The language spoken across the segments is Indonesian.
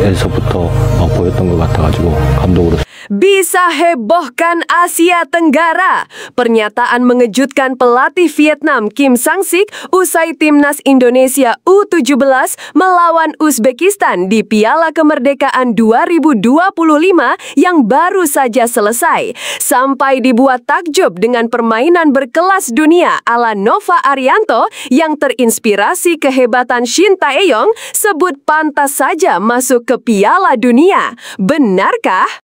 1에서부터 보였던 것 같아가지고 감독으로. Bisa hebohkan Asia Tenggara. Pernyataan mengejutkan pelatih Vietnam Kim Sang-sik usai timnas Indonesia U17 melawan Uzbekistan di Piala Kemerdekaan 2025 yang baru saja selesai. Sampai dibuat takjub dengan permainan berkelas dunia ala Nova Arianto yang terinspirasi kehebatan Shin Tae-yong, sebut pantas saja masuk ke Piala Dunia. Benarkah?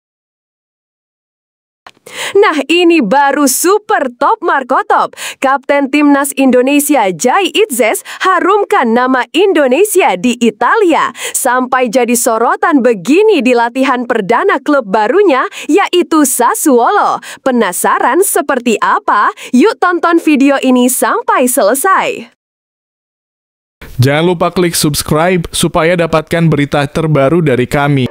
Nah, ini baru super top Marco Top. Kapten Timnas Indonesia Jai Itzes harumkan nama Indonesia di Italia sampai jadi sorotan begini di latihan perdana klub barunya, yaitu Sassuolo. Penasaran seperti apa? Yuk tonton video ini sampai selesai. Jangan lupa klik subscribe supaya dapatkan berita terbaru dari kami.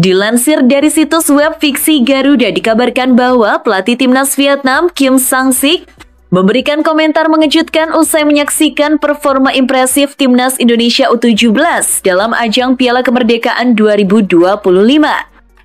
Dilansir dari situs web Fiksi Garuda, dikabarkan bahwa pelatih timnas Vietnam Kim Sang-sik memberikan komentar mengejutkan usai menyaksikan performa impresif timnas Indonesia U17 dalam ajang Piala Kemerdekaan 2025.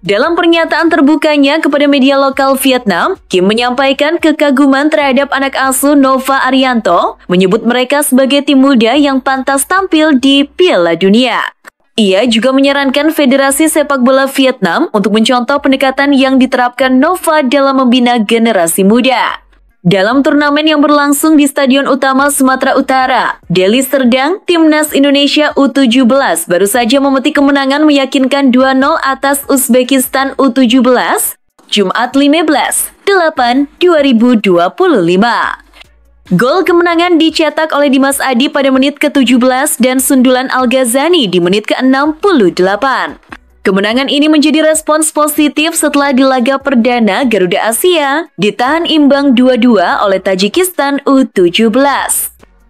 Dalam pernyataan terbukanya kepada media lokal Vietnam, Kim menyampaikan kekaguman terhadap anak asuh Nova Arianto, menyebut mereka sebagai tim muda yang pantas tampil di Piala Dunia. Ia juga menyarankan Federasi Sepak Bola Vietnam untuk mencontoh pendekatan yang diterapkan Nova dalam membina generasi muda. Dalam turnamen yang berlangsung di Stadion Utama Sumatera Utara, Deli Serdang, Timnas Indonesia U17 baru saja memetik kemenangan meyakinkan 2-0 atas Uzbekistan U17, Jumat 15/8/2025. Gol kemenangan dicetak oleh Dimas Adi pada menit ke-17 dan sundulan Al-Ghazani di menit ke-68. Kemenangan ini menjadi respons positif setelah di laga perdana Garuda Asia ditahan imbang 2-2 oleh Tajikistan U17.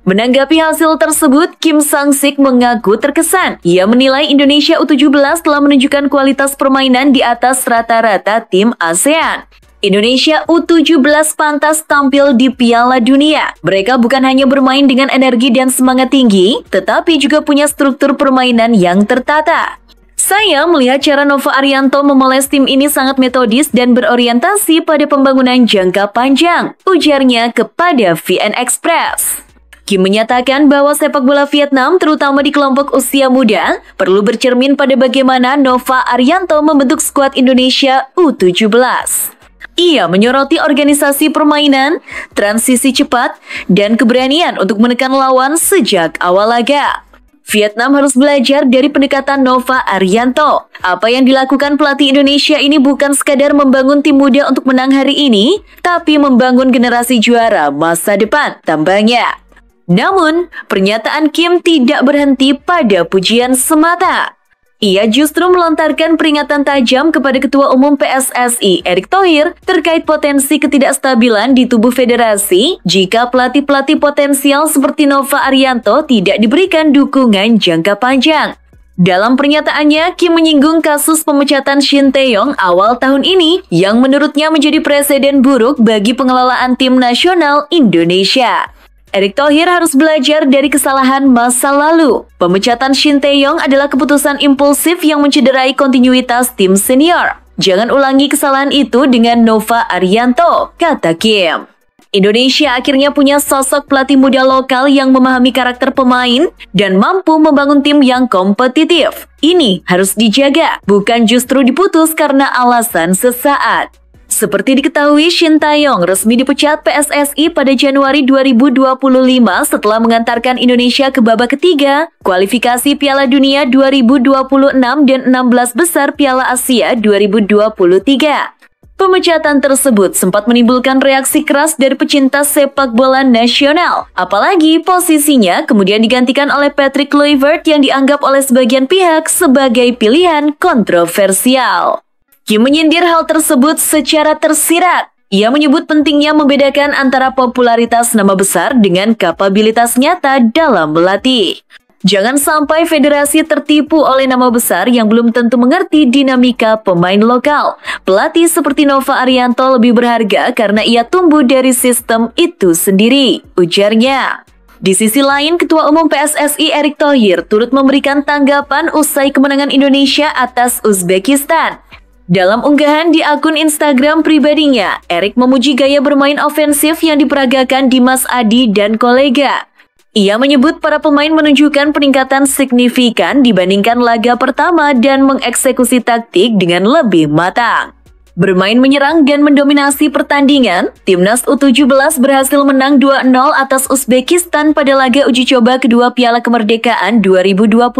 Menanggapi hasil tersebut, Kim Sang-sik mengaku terkesan. Ia menilai Indonesia U17 telah menunjukkan kualitas permainan di atas rata-rata tim ASEAN. Indonesia U17 pantas tampil di Piala Dunia. Mereka bukan hanya bermain dengan energi dan semangat tinggi, tetapi juga punya struktur permainan yang tertata. Saya melihat cara Nova Arianto memoles tim ini sangat metodis dan berorientasi pada pembangunan jangka panjang, ujarnya kepada VN Express. Kim menyatakan bahwa sepak bola Vietnam, terutama di kelompok usia muda, perlu bercermin pada bagaimana Nova Arianto membentuk skuad Indonesia U17. Ia menyoroti organisasi permainan, transisi cepat, dan keberanian untuk menekan lawan sejak awal laga. Vietnam harus belajar dari pendekatan Nova Arianto. Apa yang dilakukan pelatih Indonesia ini bukan sekadar membangun tim muda untuk menang hari ini, tapi membangun generasi juara masa depan, tambahnya. Namun, pernyataan Kim tidak berhenti pada pujian semata. Ia justru melontarkan peringatan tajam kepada Ketua Umum PSSI Erick Thohir terkait potensi ketidakstabilan di tubuh federasi jika pelatih-pelatih potensial seperti Nova Arianto tidak diberikan dukungan jangka panjang. Dalam pernyataannya, Kim menyinggung kasus pemecatan Shin Tae-yong awal tahun ini yang menurutnya menjadi presiden buruk bagi pengelolaan tim nasional Indonesia. Erick Thohir harus belajar dari kesalahan masa lalu. Pemecatan Shin Tae-yong adalah keputusan impulsif yang mencederai kontinuitas tim senior. Jangan ulangi kesalahan itu dengan Nova Arianto, kata Kim. Indonesia akhirnya punya sosok pelatih muda lokal yang memahami karakter pemain dan mampu membangun tim yang kompetitif. Ini harus dijaga, bukan justru diputus karena alasan sesaat. Seperti diketahui, Shin Tae-yong resmi dipecat PSSI pada Januari 2025 setelah mengantarkan Indonesia ke babak ketiga kualifikasi Piala Dunia 2026 dan 16 besar Piala Asia 2023. Pemecatan tersebut sempat menimbulkan reaksi keras dari pecinta sepak bola nasional. Apalagi posisinya kemudian digantikan oleh Patrick Kluivert yang dianggap oleh sebagian pihak sebagai pilihan kontroversial. Kim menyindir hal tersebut secara tersirat. Ia menyebut pentingnya membedakan antara popularitas nama besar dengan kapabilitas nyata dalam melatih. Jangan sampai federasi tertipu oleh nama besar yang belum tentu mengerti dinamika pemain lokal. Pelatih seperti Nova Arianto lebih berharga karena ia tumbuh dari sistem itu sendiri, ujarnya. Di sisi lain, Ketua Umum PSSI Erick Thohir turut memberikan tanggapan usai kemenangan Indonesia atas Uzbekistan. Dalam unggahan di akun Instagram pribadinya, Erick memuji gaya bermain ofensif yang diperagakan Dimas Adi dan kolega. Ia menyebut para pemain menunjukkan peningkatan signifikan dibandingkan laga pertama dan mengeksekusi taktik dengan lebih matang. Bermain menyerang dan mendominasi pertandingan, Timnas U17 berhasil menang 2-0 atas Uzbekistan pada laga uji coba kedua Piala Kemerdekaan 2025.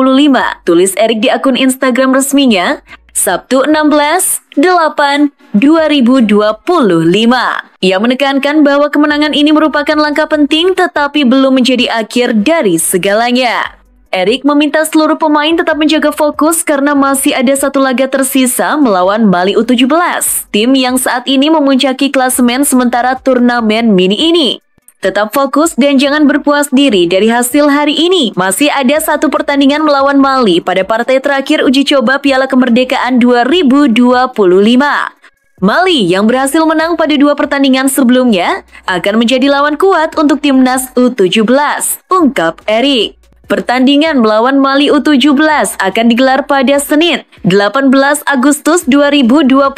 Tulis Erick di akun Instagram resminya, Sabtu 16/8/2025. Ia menekankan bahwa kemenangan ini merupakan langkah penting tetapi belum menjadi akhir dari segalanya. Erick meminta seluruh pemain tetap menjaga fokus karena masih ada satu laga tersisa melawan Mali U17, tim yang saat ini memuncaki klasemen sementara turnamen mini ini. Tetap fokus dan jangan berpuas diri dari hasil hari ini. Masih ada satu pertandingan melawan Mali pada partai terakhir uji coba Piala Kemerdekaan 2025. Mali yang berhasil menang pada 2 pertandingan sebelumnya akan menjadi lawan kuat untuk Timnas U17, ungkap Erick. Pertandingan melawan Mali U17 akan digelar pada Senin, 18 Agustus 2025,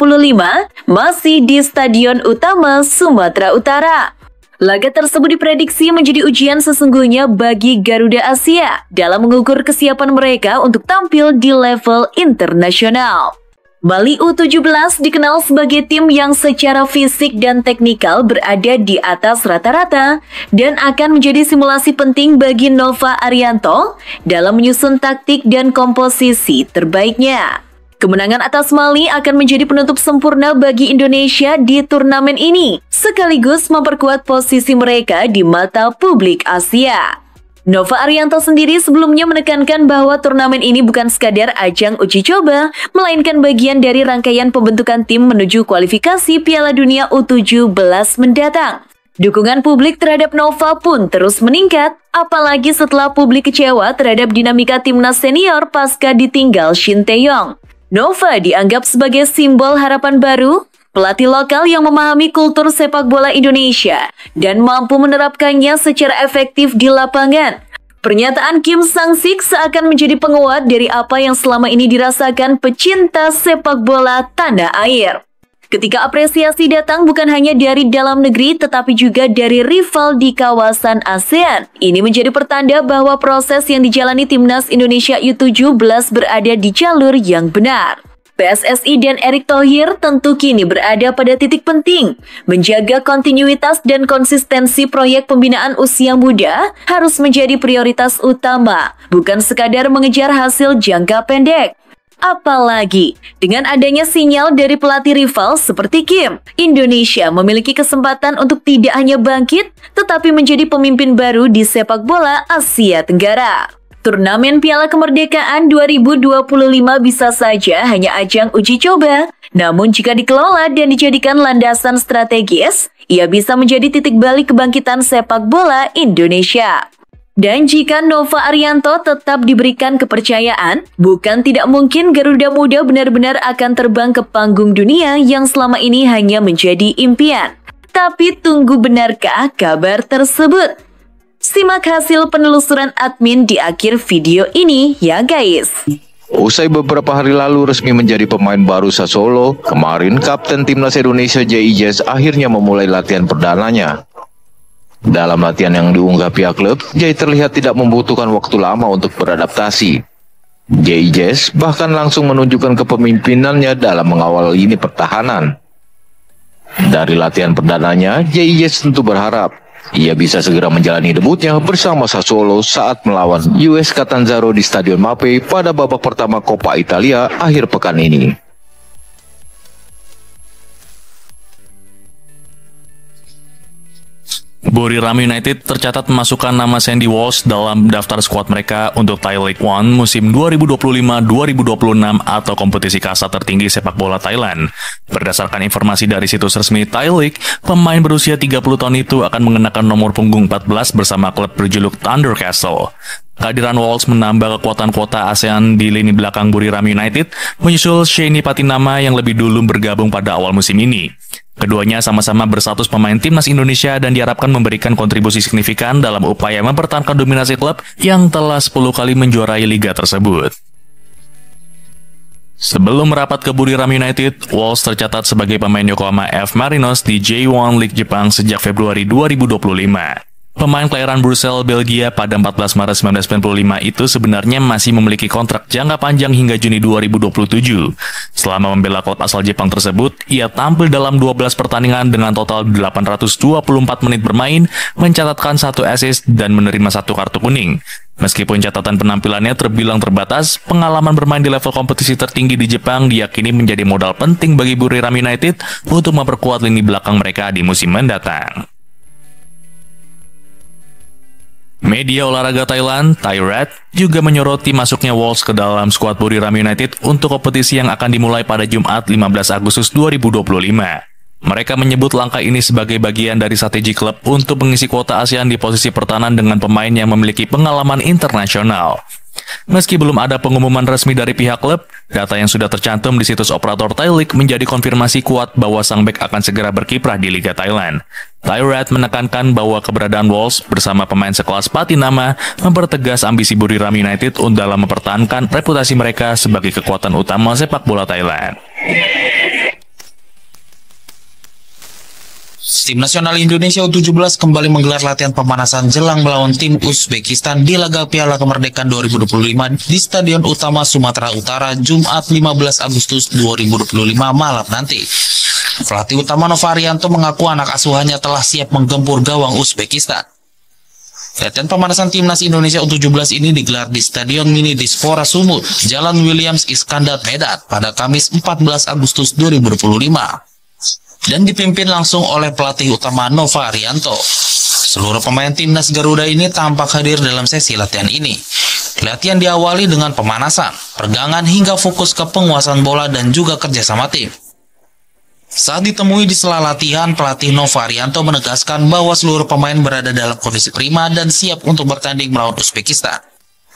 masih di Stadion Utama Sumatera Utara. Laga tersebut diprediksi menjadi ujian sesungguhnya bagi Garuda Asia dalam mengukur kesiapan mereka untuk tampil di level internasional. Mali U17 dikenal sebagai tim yang secara fisik dan teknikal berada di atas rata-rata dan akan menjadi simulasi penting bagi Nova Arianto dalam menyusun taktik dan komposisi terbaiknya. Kemenangan atas Mali akan menjadi penutup sempurna bagi Indonesia di turnamen ini, sekaligus memperkuat posisi mereka di mata publik Asia. Nova Arianto sendiri sebelumnya menekankan bahwa turnamen ini bukan sekadar ajang uji coba, melainkan bagian dari rangkaian pembentukan tim menuju kualifikasi Piala Dunia U17 mendatang. Dukungan publik terhadap Nova pun terus meningkat, apalagi setelah publik kecewa terhadap dinamika timnas senior pasca ditinggal Shin Tae-yong. Nova dianggap sebagai simbol harapan baru, pelatih lokal yang memahami kultur sepak bola Indonesia dan mampu menerapkannya secara efektif di lapangan. Pernyataan Kim Sang-sik seakan menjadi penguat dari apa yang selama ini dirasakan pecinta sepak bola tanah air. Ketika apresiasi datang bukan hanya dari dalam negeri tetapi juga dari rival di kawasan ASEAN. Ini menjadi pertanda bahwa proses yang dijalani Timnas Indonesia U17 berada di jalur yang benar. PSSI dan Erick Thohir tentu kini berada pada titik penting. Menjaga kontinuitas dan konsistensi proyek pembinaan usia muda harus menjadi prioritas utama, bukan sekadar mengejar hasil jangka pendek. Apalagi, dengan adanya sinyal dari pelatih rival seperti Kim, Indonesia memiliki kesempatan untuk tidak hanya bangkit, tetapi menjadi pemimpin baru di sepak bola Asia Tenggara. Turnamen Piala Kemerdekaan 2025 bisa saja hanya ajang uji coba, namun jika dikelola dan dijadikan landasan strategis, ia bisa menjadi titik balik kebangkitan sepak bola Indonesia. Dan jika Nova Arianto tetap diberikan kepercayaan, bukan tidak mungkin Garuda Muda benar-benar akan terbang ke panggung dunia yang selama ini hanya menjadi impian. Tapi tunggu benarkah kabar tersebut? Simak hasil penelusuran admin di akhir video ini ya guys. Usai beberapa hari lalu resmi menjadi pemain baru Sassuolo, kemarin Kapten Timnas Indonesia JI akhirnya memulai latihan perdananya. Dalam latihan yang diunggah pihak klub, Jai terlihat tidak membutuhkan waktu lama untuk beradaptasi. JI bahkan langsung menunjukkan kepemimpinannya dalam mengawal lini pertahanan. Dari latihan perdananya, JI tentu berharap ia bisa segera menjalani debutnya bersama Sassuolo saat melawan US Catanzaro di Stadion Mapei pada babak pertama Coppa Italia akhir pekan ini. Buriram United tercatat memasukkan nama Sandy Walsh dalam daftar skuad mereka untuk Thai League One musim 2025-2026 atau kompetisi kasta tertinggi sepak bola Thailand. Berdasarkan informasi dari situs resmi Thai League, pemain berusia 30 tahun itu akan mengenakan nomor punggung 14 bersama klub berjuluk Thunder Castle. Kehadiran Wolves menambah kekuatan kuota ASEAN di lini belakang Buriram United, menyusul Sheni Patinama yang lebih dulu bergabung pada awal musim ini. Keduanya sama-sama berstatus pemain timnas Indonesia dan diharapkan memberikan kontribusi signifikan dalam upaya mempertahankan dominasi klub yang telah 10 kali menjuarai liga tersebut. Sebelum merapat ke Buriram United, Wolves tercatat sebagai pemain Yokohama F. Marinos di J1 League Jepang sejak Februari 2025. Pemain kelahiran Brussels, Belgia pada 14 Maret 1995 itu sebenarnya masih memiliki kontrak jangka panjang hingga Juni 2027. Selama membela klub asal Jepang tersebut, ia tampil dalam 12 pertandingan dengan total 824 menit bermain, mencatatkan 1 assist dan menerima 1 kartu kuning. Meskipun catatan penampilannya terbilang terbatas, pengalaman bermain di level kompetisi tertinggi di Jepang diyakini menjadi modal penting bagi Buriram United untuk memperkuat lini belakang mereka di musim mendatang. Media olahraga Thailand, Thairat, juga menyoroti masuknya Wolves ke dalam skuad Buriram United untuk kompetisi yang akan dimulai pada Jumat 15 Agustus 2025. Mereka menyebut langkah ini sebagai bagian dari strategi klub untuk mengisi kuota ASEAN di posisi pertahanan dengan pemain yang memiliki pengalaman internasional. Meski belum ada pengumuman resmi dari pihak klub, data yang sudah tercantum di situs operator Thai League menjadi konfirmasi kuat bahwa sang bek akan segera berkiprah di Liga Thailand. Thairat menekankan bahwa keberadaan Wolves bersama pemain sekelas Patinama mempertegas ambisi Buriram United untuk dalam mempertahankan reputasi mereka sebagai kekuatan utama sepak bola Thailand. Tim nasional Indonesia U17 kembali menggelar latihan pemanasan jelang melawan tim Uzbekistan di laga Piala Kemerdekaan 2025 di Stadion Utama Sumatera Utara Jumat 15 Agustus 2025 malam nanti. Pelatih utama Nova Arianto mengaku anak asuhannya telah siap menggempur gawang Uzbekistan. Latihan pemanasan timnas Indonesia U17 ini digelar di Stadion Mini Dispora Sumut, Jalan Williams Iskandar Medan pada Kamis 14 Agustus 2025. Dan dipimpin langsung oleh pelatih utama Nova Arianto. Seluruh pemain timnas Garuda ini tampak hadir dalam sesi latihan ini. Latihan diawali dengan pemanasan, peregangan hingga fokus ke penguasaan bola dan juga kerjasama tim. Saat ditemui di sela latihan, pelatih Nova Arianto menegaskan bahwa seluruh pemain berada dalam kondisi prima dan siap untuk bertanding melawan Uzbekistan.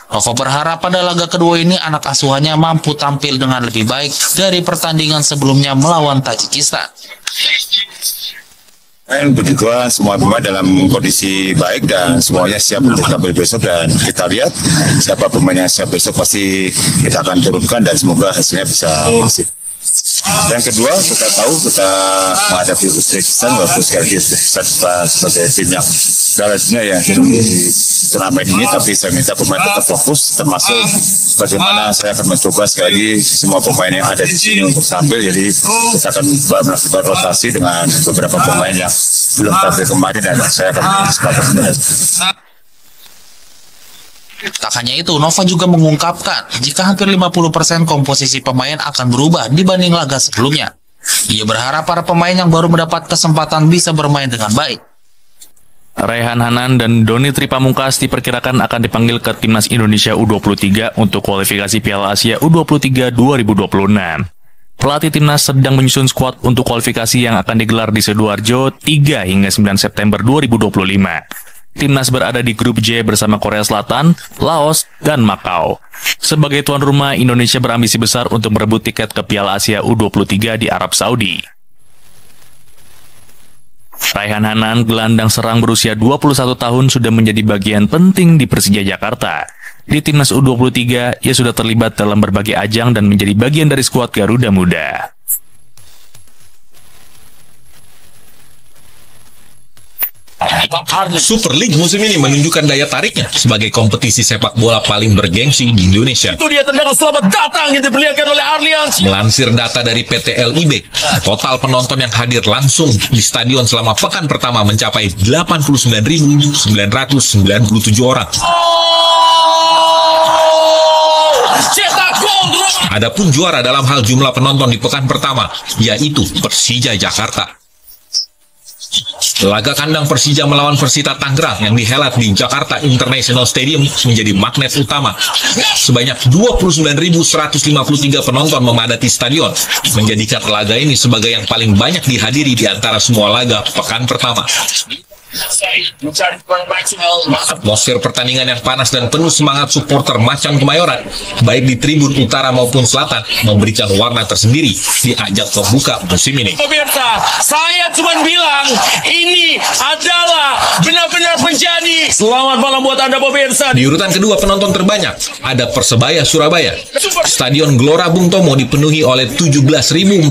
Nova berharap pada laga kedua ini anak asuhannya mampu tampil dengan lebih baik dari pertandingan sebelumnya melawan Tajikistan. Puji Tuhan, semua pemain dalam kondisi baik dan semuanya siap untuk tampil besok, dan kita lihat siapa pemain yang siap besok pasti kita akan turunkan dan semoga hasilnya bisa masif. Yang kedua, kita tahu kita menghadapi Uzbekistan, walaupun sekali lagi Uzbekistan sebagai tim yang galanya ya di turnamen ini, tapi saya minta pemain tetap fokus, termasuk bagaimana saya akan mencoba sekali lagi semua pemain yang ada di sini untuk tampil. Jadi kita akan melakukan rotasi dengan beberapa pemain yang belum tampil kemarin dan saya akan mencoba. Tak hanya itu, Nova juga mengungkapkan jika hampir 50% komposisi pemain akan berubah dibanding laga sebelumnya. Ia berharap para pemain yang baru mendapat kesempatan bisa bermain dengan baik. Raihan Hanan dan Doni Tripamungkas diperkirakan akan dipanggil ke Timnas Indonesia U23 untuk kualifikasi Piala Asia U23 2026. Pelatih Timnas sedang menyusun skuad untuk kualifikasi yang akan digelar di Sidoarjo 3 hingga 9 September 2025. Timnas berada di grup J bersama Korea Selatan, Laos, dan Makau. Sebagai tuan rumah, Indonesia berambisi besar untuk merebut tiket ke Piala Asia U23 di Arab Saudi. Raihan Hanan, gelandang serang berusia 21 tahun, sudah menjadi bagian penting di Persija Jakarta. Di Timnas U23, ia sudah terlibat dalam berbagai ajang dan menjadi bagian dari skuad Garuda Muda. Super League musim ini menunjukkan daya tariknya sebagai kompetisi sepak bola paling bergengsi di Indonesia. Itu dia tendangan selamat datang yang diperlihatkan oleh Arlians. Melansir data dari PT LIB, total penonton yang hadir langsung di stadion selama pekan pertama mencapai 89.997 orang. Cetak gol. Adapun juara dalam hal jumlah penonton di pekan pertama, yaitu Persija Jakarta. Laga kandang Persija melawan Persita Tangerang yang dihelat di Jakarta International Stadium menjadi magnet utama. Sebanyak 29.153 penonton memadati stadion, menjadikan laga ini sebagai yang paling banyak dihadiri di antara semua laga pekan pertama. Atmosfer pertandingan yang panas dan penuh semangat supporter Macan Kemayoran, baik di tribun utara maupun selatan, memberikan warna tersendiri di ajang pembuka musim ini. Pemirsa, saya cuma bilang ini adalah benar-benar menjadi. Selamat malam buat Anda pemirsa. Di urutan kedua penonton terbanyak ada Persebaya Surabaya. Stadion Gelora Bung Tomo dipenuhi oleh 17.456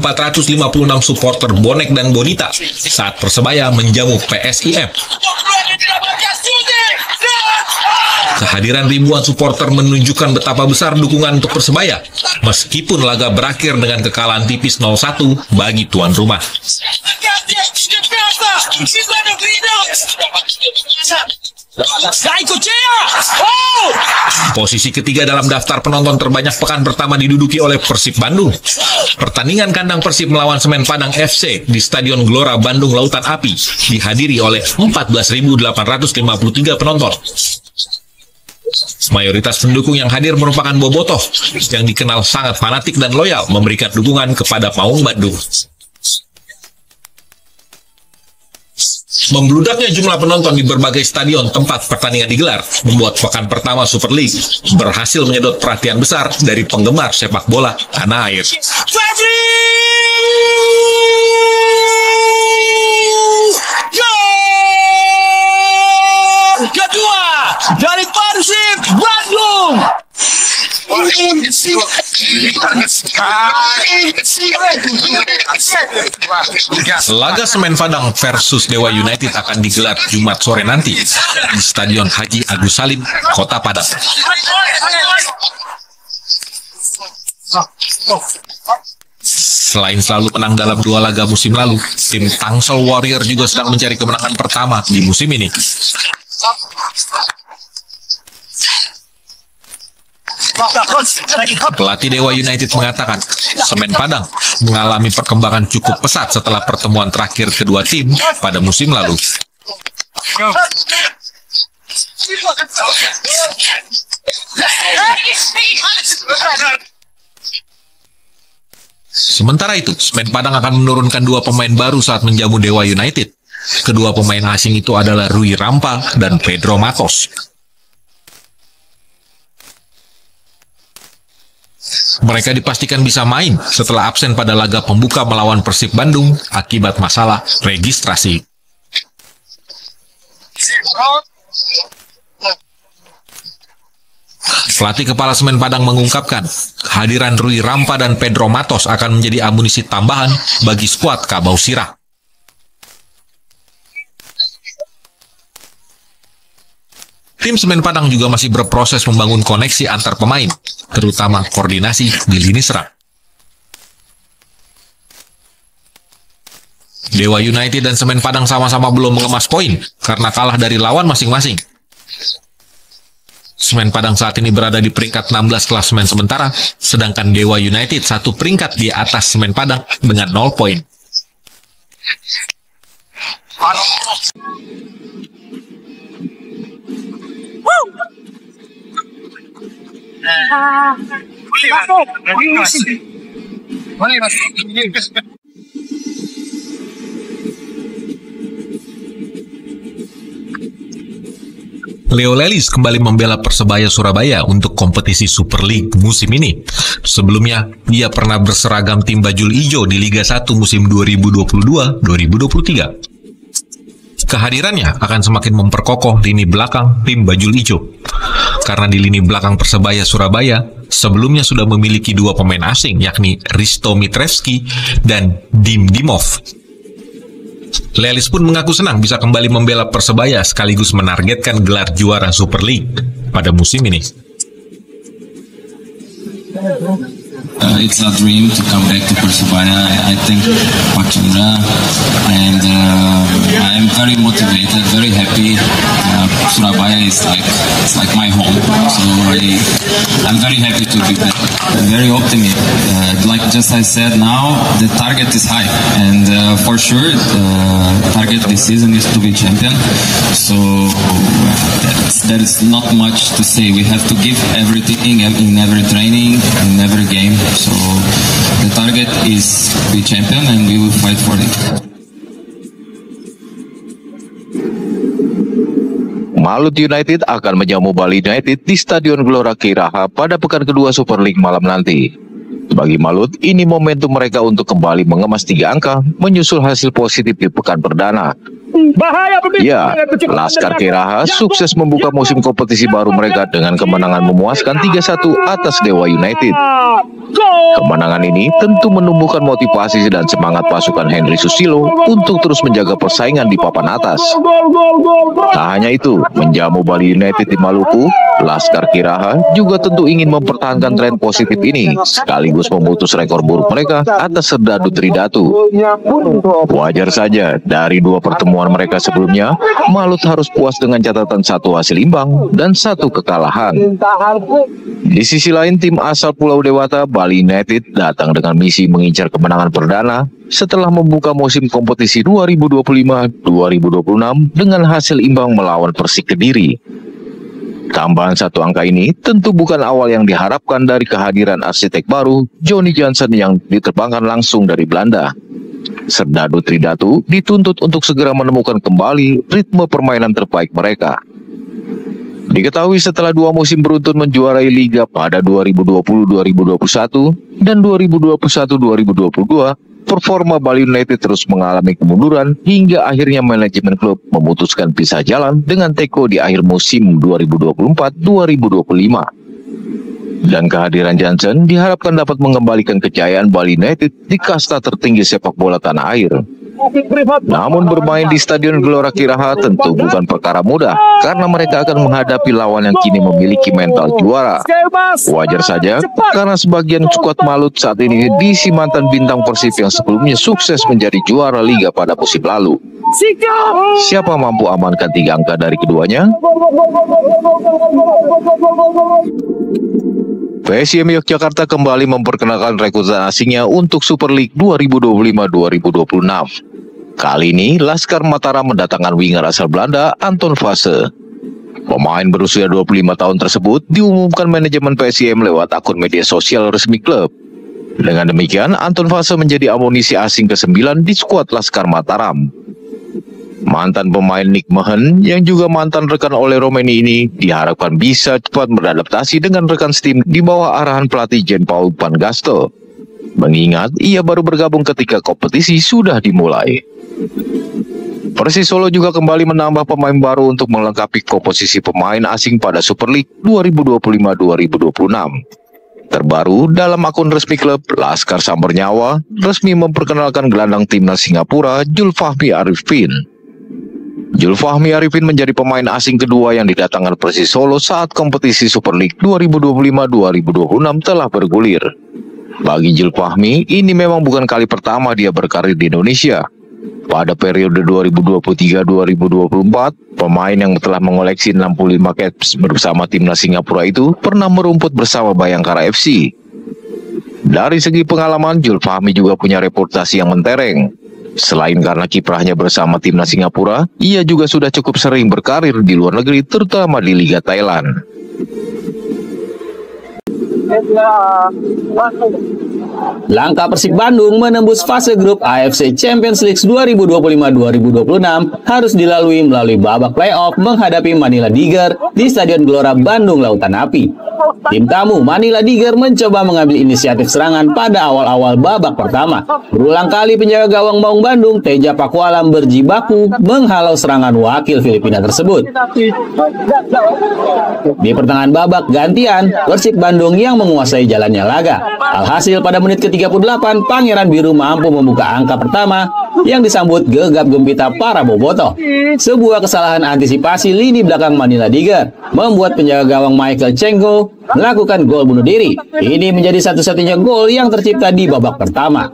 supporter bonek dan bonita saat Persebaya menjamu PSIM. Kehadiran ribuan supporter menunjukkan betapa besar dukungan untuk Persebaya, meskipun laga berakhir dengan kekalahan tipis 0-1 bagi tuan rumah. Posisi ketiga dalam daftar penonton terbanyak pekan pertama diduduki oleh Persib Bandung. Pertandingan kandang Persib melawan Semen Padang FC di Stadion Gelora Bandung Lautan Api dihadiri oleh 14.853 penonton. Mayoritas pendukung yang hadir merupakan bobotoh yang dikenal sangat fanatik dan loyal memberikan dukungan kepada Maung Bandung. Membludaknya jumlah penonton di berbagai stadion tempat pertandingan digelar membuat pekan pertama Super League berhasil menyedot perhatian besar dari penggemar sepak bola tanah air. Kedua dari Persib Bandung. Laga Semen Padang versus Dewa United akan digelar Jumat sore nanti di Stadion Haji Agus Salim, Kota Padang. Selain selalu menang dalam 2 laga musim lalu, tim Tangsel Warrior juga sedang mencari kemenangan pertama di musim ini. Pelatih Dewa United mengatakan Semen Padang mengalami perkembangan cukup pesat setelah pertemuan terakhir kedua tim pada musim lalu. Sementara itu, Semen Padang akan menurunkan 2 pemain baru saat menjamu Dewa United. Kedua pemain asing itu adalah Rui Rampa dan Pedro Matos. Mereka dipastikan bisa main setelah absen pada laga pembuka melawan Persib Bandung akibat masalah registrasi. Pelatih kepala Semen Padang mengungkapkan, kehadiran Rui Rampa dan Pedro Matos akan menjadi amunisi tambahan bagi skuad Kabau Sirah. Tim Semen Padang juga masih berproses membangun koneksi antar pemain, terutama koordinasi di lini serang. Dewa United dan Semen Padang sama-sama belum mengemas poin karena kalah dari lawan masing-masing. Semen Padang saat ini berada di peringkat 16 klasemen sementara, sedangkan Dewa United 1 peringkat di atas Semen Padang dengan 0 poin. Leo Lelis kembali membela Persebaya Surabaya untuk kompetisi Super League musim ini. Sebelumnya, ia pernah berseragam tim bajul ijo di Liga 1 musim 2022-2023. Kehadirannya akan semakin memperkokoh lini belakang tim bajul ijo. Karena di lini belakang Persebaya Surabaya, sebelumnya sudah memiliki 2 pemain asing, yakni Risto Mitrevski dan Dim Dimov. Lelis pun mengaku senang bisa kembali membela Persebaya sekaligus menargetkan gelar juara Super League pada musim ini. It's a dream to come back to Persebaya. I think Pacunda, and I'm very motivated, very happy. Surabaya is like my home, so I'm very happy to be back. I'm very optimistic. Like just I said, now the target is high, and for sure the target this season is to be champion. So there is not much to say. We have to give everything in every training, in every game. So the target is to be champion, and we will fight for it. Malut United akan menjamu Bali United di Stadion Gelora Kiraha pada pekan kedua Super League malam nanti. Bagi Malut, ini momentum mereka untuk kembali mengemas 3 angka menyusul hasil positif di pekan perdana. Ya, Laskar Kiraha sukses membuka musim kompetisi baru mereka dengan kemenangan memuaskan 3-1 atas Dewa United. Kemenangan ini tentu menumbuhkan motivasi dan semangat pasukan Henry Susilo untuk terus menjaga persaingan di papan atas. Tak hanya itu, menjamu Bali United di Maluku, Laskar Kiraha juga tentu ingin mempertahankan tren positif ini, sekaligus memutus rekor buruk mereka atas Serdadu Tridatu. Wajar saja, dari 2 pertemuan mereka sebelumnya, Malut harus puas dengan catatan 1 hasil imbang dan 1 kekalahan. Di sisi lain, tim asal Pulau Dewata, Bali United, datang dengan misi mengincar kemenangan perdana setelah membuka musim kompetisi 2025-2026 dengan hasil imbang melawan Persik Kediri. Tambahan 1 angka ini tentu bukan awal yang diharapkan dari kehadiran arsitek baru Johnny Jansen yang diterbangkan langsung dari Belanda. Serdadu Tridatu dituntut untuk segera menemukan kembali ritme permainan terbaik mereka. Diketahui setelah 2 musim beruntun menjuarai Liga pada 2020-2021 dan 2021-2022, performa Bali United terus mengalami kemunduran hingga akhirnya manajemen klub memutuskan pisah jalan dengan Teko di akhir musim 2024-2025. Dan kehadiran Jansen diharapkan dapat mengembalikan kejayaan Bali United di kasta tertinggi sepak bola tanah air. Namun bermain di Stadion Gelora Kiraha tentu bukan perkara mudah karena mereka akan menghadapi lawan yang kini memiliki mental juara. Wajar saja karena sebagian skuad Malut saat ini diisi mantan bintang Persib yang sebelumnya sukses menjadi juara Liga pada musim lalu. Siapa mampu amankan 3 angka dari keduanya? PSIM Yogyakarta kembali memperkenalkan rekrutan asingnya untuk Super League 2025-2026. Kali ini, Laskar Mataram mendatangkan winger asal Belanda, Anton Vase. Pemain berusia 25 tahun tersebut diumumkan manajemen PSIM lewat akun media sosial resmi klub. Dengan demikian, Anton Vase menjadi amunisi asing ke-9 di skuad Laskar Mataram. Mantan pemain Nick Mehen yang juga mantan rekan oleh Romeni ini diharapkan bisa cepat beradaptasi dengan rekan setim di bawah arahan pelatih Jean Paul Van Gastel. Mengingat ia baru bergabung ketika kompetisi sudah dimulai. Persis Solo juga kembali menambah pemain baru untuk melengkapi komposisi pemain asing pada Super League 2025-2026. Terbaru dalam akun resmi klub, Laskar Sambernyawa resmi memperkenalkan gelandang timnas Singapura Julfahmi Arifin. Julfahmi Arifin menjadi pemain asing kedua yang didatangkan Persis Solo saat kompetisi Super League 2025-2026 telah bergulir. Bagi Julfahmi, ini memang bukan kali pertama dia berkarir di Indonesia. Pada periode 2023-2024, pemain yang telah mengoleksi 65 caps bersama timnas Singapura itu pernah merumput bersama Bayangkara FC. Dari segi pengalaman, Julfahmi juga punya reputasi yang mentereng. Selain karena kiprahnya bersama timnas Singapura, ia juga sudah cukup sering berkarir di luar negeri, terutama di Liga Thailand. Langkah Persib Bandung menembus fase grup AFC Champions League 2025-2026 harus dilalui melalui babak playoff menghadapi Manila Tiger di Stadion Gelora Bandung Lautan Api. Tim tamu Manila Tiger mencoba mengambil inisiatif serangan pada awal-awal babak pertama. Berulang kali penjaga gawang Maung Bandung, Teja Pakualam berjibaku menghalau serangan wakil Filipina tersebut. Di pertengahan babak gantian, Persib Bandung yang menguasai jalannya laga. Alhasil pada menit ke-38, Pangeran Biru mampu membuka angka pertama yang disambut gegap gempita para bobotoh. Sebuah kesalahan antisipasi lini belakang Manila Tiger membuat penjaga gawang Michael Cenggo melakukan gol bunuh diri. Ini menjadi satu-satunya gol yang tercipta di babak pertama.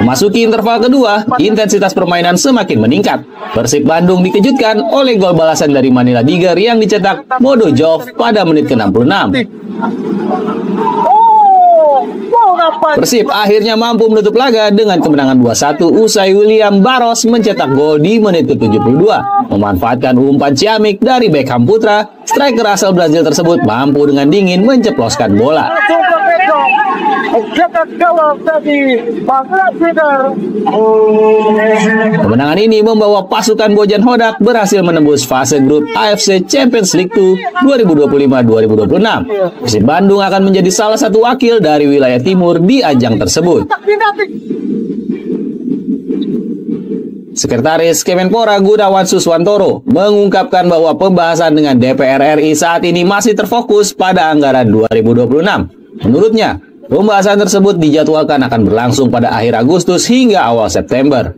Memasuki interval kedua, intensitas permainan semakin meningkat. Persib Bandung dikejutkan oleh gol balasan dari Manila Tiger yang dicetak Modo Jov pada menit ke-66. Persib akhirnya mampu menutup laga dengan kemenangan 2-1 usai William Barros mencetak gol di menit ke-72. Memanfaatkan umpan ciamik dari Beckham Putra, striker asal Brazil tersebut mampu dengan dingin menceploskan bola. Kemenangan ini membawa pasukan Bojan Hodak berhasil menembus fase grup AFC Champions League 2 2025-2026. Persib Bandung akan menjadi salah satu wakil dari wilayah timur di ajang tersebut. Sekretaris Kemenpora Gunawan Suswantoro mengungkapkan bahwa pembahasan dengan DPR RI saat ini masih terfokus pada anggaran 2026. Menurutnya, pembahasan tersebut dijadwalkan akan berlangsung pada akhir Agustus hingga awal September.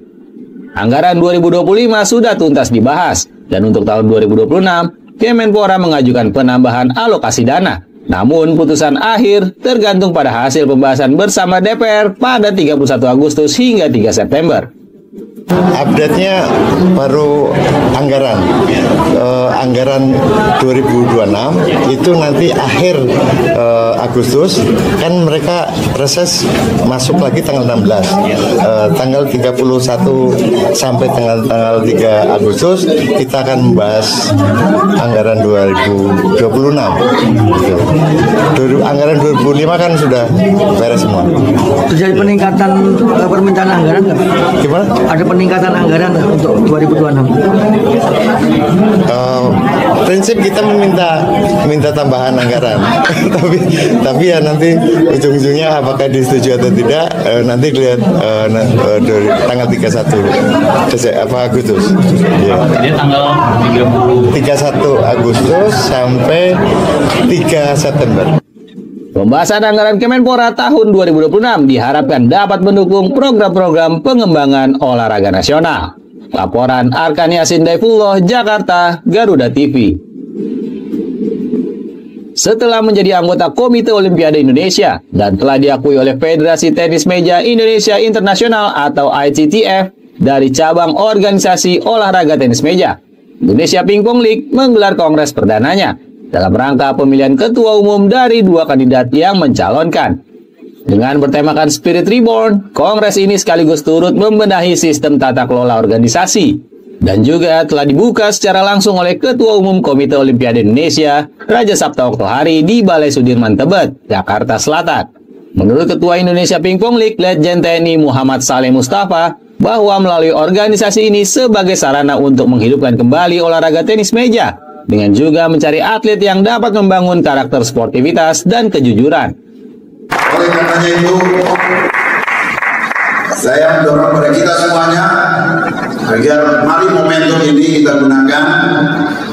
Anggaran 2025 sudah tuntas dibahas, dan untuk tahun 2026, Kemenpora mengajukan penambahan alokasi dana. Namun, putusan akhir tergantung pada hasil pembahasan bersama DPR pada 31 Agustus hingga 3 September. Update-nya baru anggaran. Anggaran 2026 itu nanti akhir Agustus, kan mereka reses masuk lagi tanggal 16. Tanggal 31 sampai tanggal 3 Agustus kita akan membahas anggaran 2026. Gitu. Anggaran 2025 kan sudah beres semua. Terjadi peningkatan permintaan anggaran nggak? Gimana? Ada peningkatan anggaran untuk 2026? Prinsip kita minta tambahan anggaran, tapi ya nanti ujung-ujungnya apakah disetujui atau tidak nanti lihat tanggal 31 Agustus. Ya. Jadi tanggal 31 Agustus sampai 3 September. Pembahasan anggaran Kemenpora tahun 2026 diharapkan dapat mendukung program-program pengembangan olahraga nasional. Laporan Arkan Yasin Daifullah, Jakarta, Garuda TV. Setelah menjadi anggota Komite Olimpiade Indonesia dan telah diakui oleh Federasi Tenis Meja Indonesia Internasional atau ITTF dari cabang organisasi olahraga tenis meja, Indonesia Pingpong League menggelar kongres perdananya dalam rangka pemilihan ketua umum dari 2 kandidat yang mencalonkan. Dengan bertemakan Spirit Reborn, kongres ini sekaligus turut membenahi sistem tata kelola organisasi dan juga telah dibuka secara langsung oleh Ketua Umum Komite Olimpiade Indonesia, Raja Sabta Oktohari di Balai Sudirman Tebet, Jakarta Selatan. Menurut Ketua Indonesia Pingpong League, Letjen TNI Muhammad Saleh Mustafa, bahwa melalui organisasi ini sebagai sarana untuk menghidupkan kembali olahraga tenis meja, dengan juga mencari atlet yang dapat membangun karakter sportivitas dan kejujuran. Oleh karenanya itu, saya mendorong pada kita semuanya agar mari momentum ini kita gunakan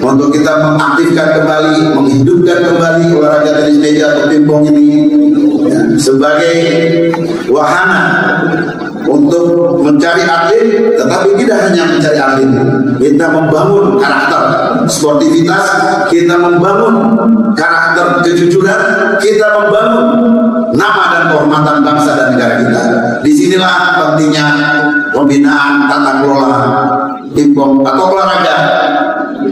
untuk kita mengaktifkan kembali, menghidupkan kembali olahraga tenis meja atau pingpong ini ya, sebagai wahana untuk mencari atlet, tetapi tidak hanya mencari atlet, kita membangun karakter sportivitas, kita membangun karakter kejujuran, kita membangun nama dan kehormatan bangsa dan negara kita. Disinilah pentingnya pembinaan tata kelola pingpong atau olahraga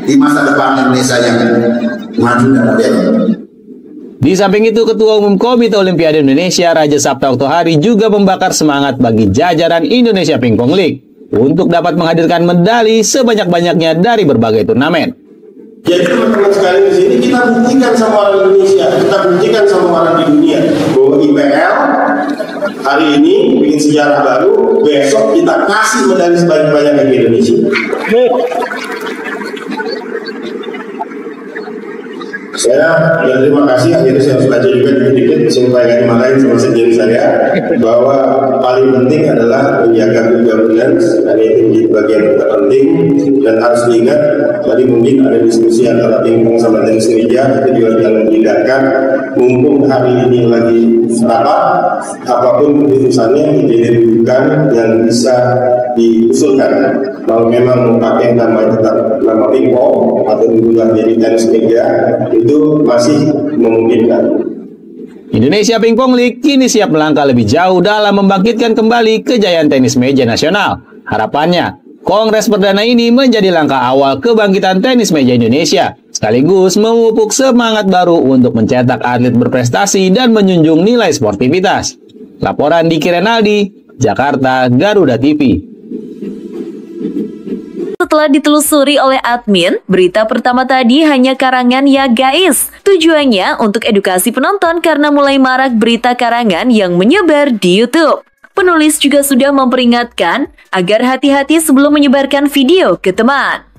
di masa depan Indonesia yang maju dan modern. Di samping itu, Ketua Umum Komite Olimpiade Indonesia Raja Sabta Oktohari juga membakar semangat bagi jajaran Indonesia Pingpong League untuk dapat menghadirkan medali sebanyak-banyaknya dari berbagai turnamen. Jadi teman-teman sekalian di sini kita buktikan sama orang Indonesia, kita buktikan sama orang di dunia bahwa IPL hari ini bikin sejarah baru, besok kita kasih medali sebanyak-banyaknya ke Indonesia. Saya terima kasih, akhirnya saya harus baca juga dikit-dikit supaya nggak dimarahin sama sendiri saya, bahwa paling penting adalah menjaga good governance, dan itu menjadi bagian yang terpenting. Dan harus diingat, tadi mungkin ada diskusi antara pingpong sama tenis meja, itu juga jangan dihindarkan. Mumpung hari ini lagi apapun keputusannya itu dibutuhkan yang bisa diusulkan. Kalau memang memakai nama pingpong atau diubah jadi tenis meja, itu masih memungkinkan. Indonesia Pingpong League kini siap melangkah lebih jauh dalam membangkitkan kembali kejayaan tenis meja nasional. Harapannya, kongres perdana ini menjadi langkah awal kebangkitan tenis meja Indonesia, sekaligus memupuk semangat baru untuk mencetak atlet berprestasi dan menjunjung nilai sportivitas. Laporan Diki Renaldi, Jakarta, Garuda TV. setelah ditelusuri oleh admin, berita pertama tadi hanya karangan ya guys. Tujuannya untuk edukasi penonton karena mulai marak berita karangan yang menyebar di YouTube. Penulis juga sudah memperingatkan agar hati-hati sebelum menyebarkan video ke teman.